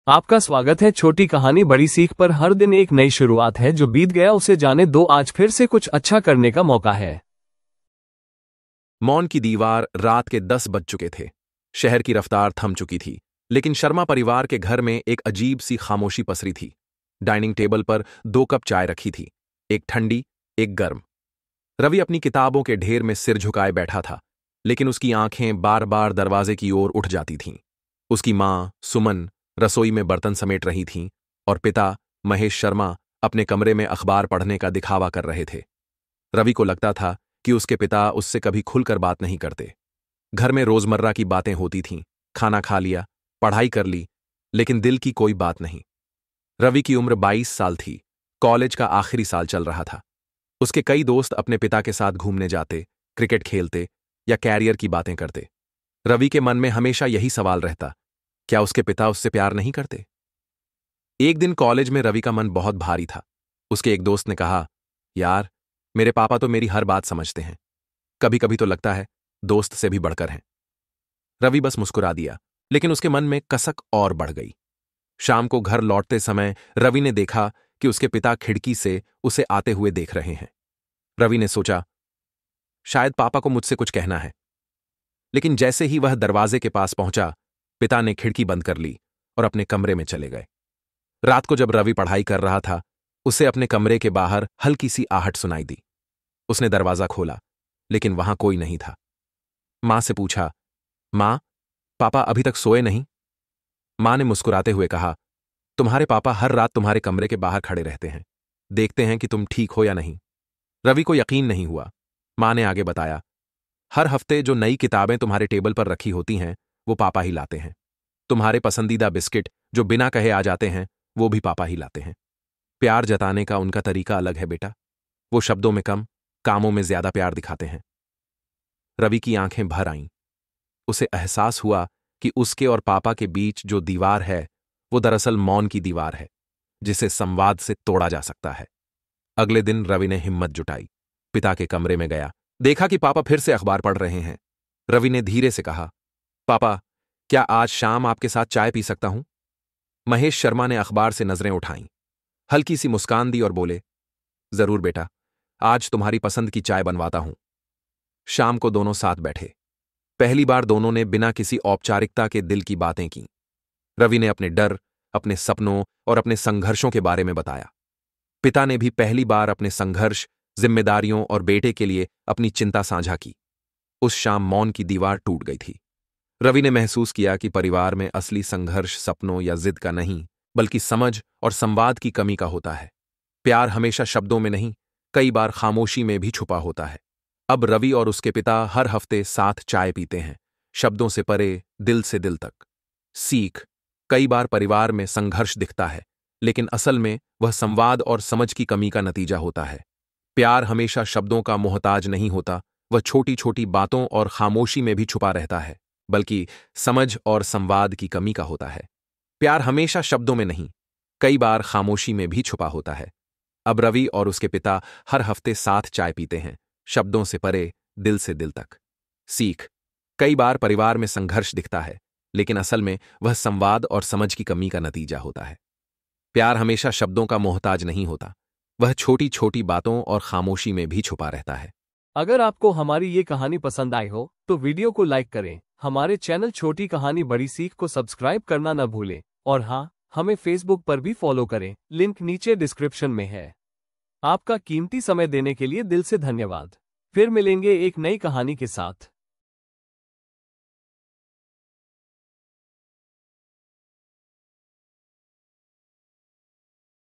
आपका स्वागत है। छोटी कहानी बड़ी सीख पर हर दिन एक नई शुरुआत है। जो बीत गया उसे जाने दो, आज फिर से कुछ अच्छा करने का मौका है। मौन की दीवार। रात के 10 बज चुके थे। शहर की रफ्तार थम चुकी थी, लेकिन शर्मा परिवार के घर में एक अजीब सी खामोशी पसरी थी। डाइनिंग टेबल पर 2 कप चाय रखी थी, एक ठंडी, एक गर्म। रवि अपनी किताबों के ढेर में सिर झुकाए बैठा था, लेकिन उसकी आंखें बार बार दरवाजे की ओर उठ जाती थीं। उसकी मां सुमन रसोई में बर्तन समेट रही थीं और पिता महेश शर्मा अपने कमरे में अखबार पढ़ने का दिखावा कर रहे थे। रवि को लगता था कि उसके पिता उससे कभी खुलकर बात नहीं करते। घर में रोजमर्रा की बातें होती थीं, खाना खा लिया, पढ़ाई कर ली, लेकिन दिल की कोई बात नहीं। रवि की उम्र 22 साल थी, कॉलेज का आखिरी साल चल रहा था। उसके कई दोस्त अपने पिता के साथ घूमने जाते, क्रिकेट खेलते या कैरियर की बातें करते। रवि के मन में हमेशा यही सवाल रहता, क्या उसके पिता उससे प्यार नहीं करते? एक दिन कॉलेज में रवि का मन बहुत भारी था। उसके एक दोस्त ने कहा, यार, मेरे पापा तो मेरी हर बात समझते हैं। कभी कभी तो लगता है दोस्त से भी बढ़कर हैं। रवि बस मुस्कुरा दिया, लेकिन उसके मन में कसक और बढ़ गई। शाम को घर लौटते समय रवि ने देखा कि उसके पिता खिड़की से उसे आते हुए देख रहे हैं। रवि ने सोचा, शायद पापा को मुझसे कुछ कहना है। लेकिन जैसे ही वह दरवाजे के पास पहुंचा, पिता ने खिड़की बंद कर ली और अपने कमरे में चले गए। रात को जब रवि पढ़ाई कर रहा था, उसे अपने कमरे के बाहर हल्की सी आहट सुनाई दी। उसने दरवाजा खोला, लेकिन वहां कोई नहीं था। मां से पूछा, मां, पापा अभी तक सोए नहीं? मां ने मुस्कुराते हुए कहा, तुम्हारे पापा हर रात तुम्हारे कमरे के बाहर खड़े रहते हैं, देखते हैं कि तुम ठीक हो या नहीं। रवि को यकीन नहीं हुआ। मां ने आगे बताया, हर हफ्ते जो नई किताबें तुम्हारे टेबल पर रखी होती हैं, वो पापा ही लाते हैं। तुम्हारे पसंदीदा बिस्किट जो बिना कहे आ जाते हैं, वो भी पापा ही लाते हैं। प्यार जताने का उनका तरीका अलग है बेटा। वो शब्दों में कम, कामों में ज्यादा प्यार दिखाते हैं। रवि की आंखें भर आईं। उसे एहसास हुआ कि उसके और पापा के बीच जो दीवार है, वो दरअसल मौन की दीवार है, जिसे संवाद से तोड़ा जा सकता है। अगले दिन रवि ने हिम्मत जुटाई, पिता के कमरे में गया। देखा कि पापा फिर से अखबार पढ़ रहे हैं। रवि ने धीरे से कहा, पापा, क्या आज शाम आपके साथ चाय पी सकता हूं? महेश शर्मा ने अखबार से नजरें उठाईं, हल्की सी मुस्कान दी और बोले, जरूर बेटा, आज तुम्हारी पसंद की चाय बनवाता हूं। शाम को दोनों साथ बैठे। पहली बार दोनों ने बिना किसी औपचारिकता के दिल की बातें की। रवि ने अपने डर, अपने सपनों और अपने संघर्षों के बारे में बताया। पिता ने भी पहली बार अपने संघर्ष, जिम्मेदारियों और बेटे के लिए अपनी चिंता साझा की। उस शाम मौन की दीवार टूट गई थी। रवि ने महसूस किया कि परिवार में असली संघर्ष सपनों या जिद का नहीं, बल्कि समझ और संवाद की कमी का होता है। प्यार हमेशा शब्दों में नहीं, कई बार खामोशी में भी छुपा होता है। अब रवि और उसके पिता हर हफ्ते साथ चाय पीते हैं, शब्दों से परे, दिल से दिल तक। सीख, कई बार परिवार में संघर्ष दिखता है, लेकिन असल में वह संवाद और समझ की कमी का नतीजा होता है। प्यार हमेशा शब्दों का मोहताज नहीं होता, वह छोटी छोटी बातों और खामोशी में भी छुपा रहता है, बल्कि समझ और संवाद की कमी का होता है। प्यार हमेशा शब्दों में नहीं, कई बार खामोशी में भी छुपा होता है। अब रवि और उसके पिता हर हफ्ते साथ चाय पीते हैं, शब्दों से परे, दिल से दिल तक। सीख, कई बार परिवार में संघर्ष दिखता है, लेकिन असल में वह संवाद और समझ की कमी का नतीजा होता है। प्यार हमेशा शब्दों का मोहताज नहीं होता, वह छोटी छोटी बातों और खामोशी में भी छुपा रहता है। अगर आपको हमारी ये कहानी पसंद आई हो तो वीडियो को लाइक करें, हमारे चैनल छोटी कहानी बड़ी सीख को सब्सक्राइब करना न भूलें, और हाँ, हमें फेसबुक पर भी फॉलो करें, लिंक नीचे डिस्क्रिप्शन में है। आपका कीमती समय देने के लिए दिल से धन्यवाद। फिर मिलेंगे एक नई कहानी के साथ।